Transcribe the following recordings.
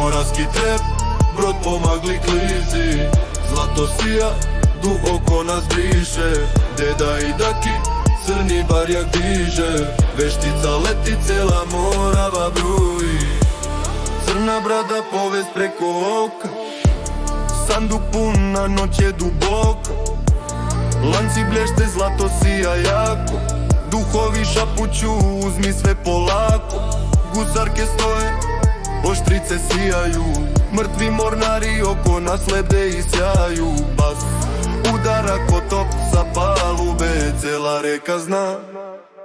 Moravski trep, brod pomagli klizi. Zlato sija, duh oko nas briše. Deda i daki, crni barjak diže. Veštica leti, cela Morava bruji. Crna brada, povest preko oka. Sanduk pun, na noć je duboka. Lanci blješte, zlato sija jako. Duhovi šapuću, uzmi sve polako. Gusarke stoje, oštrice sijaju. Mrtvi mornari oko nas lebde i sjaju. Bas udara ko top sa palube. Cela reka zna,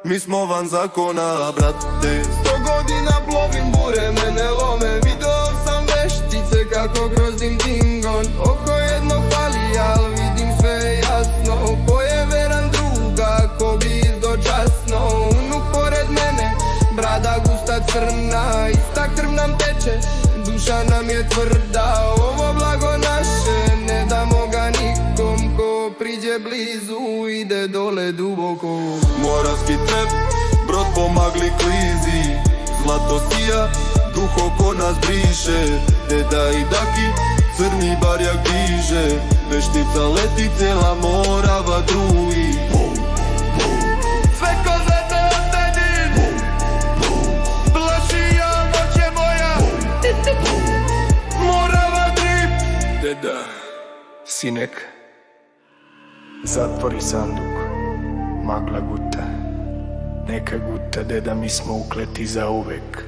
mi smo van zakona, brate. 100 godina plovim, bure mene lome. Video sam veštice kako grozim dingon. Oko jedno fali, al vidim sve jasno. Ko je veran druga, ko bi izdočasno. Unuk pored mene, brada gusta crna. Ista krv nam teče, duša nam je tvrda. Ovo blago naše, ne damo ga nikom. Ko priđe blizu, ide dole duboko. Moravski trep, brod pomagli klizi. Zlato sija, duh oko nas briše. Deda i daki, crni barjak diže. Veštica leti, cela Morava druji. Sve koze te ostedim, plašija, noć je moja. Morava drip. Deda, Sinek, zatvori sanduk, magla guta. Neka guta, deda, mi smo ukleti zauvek.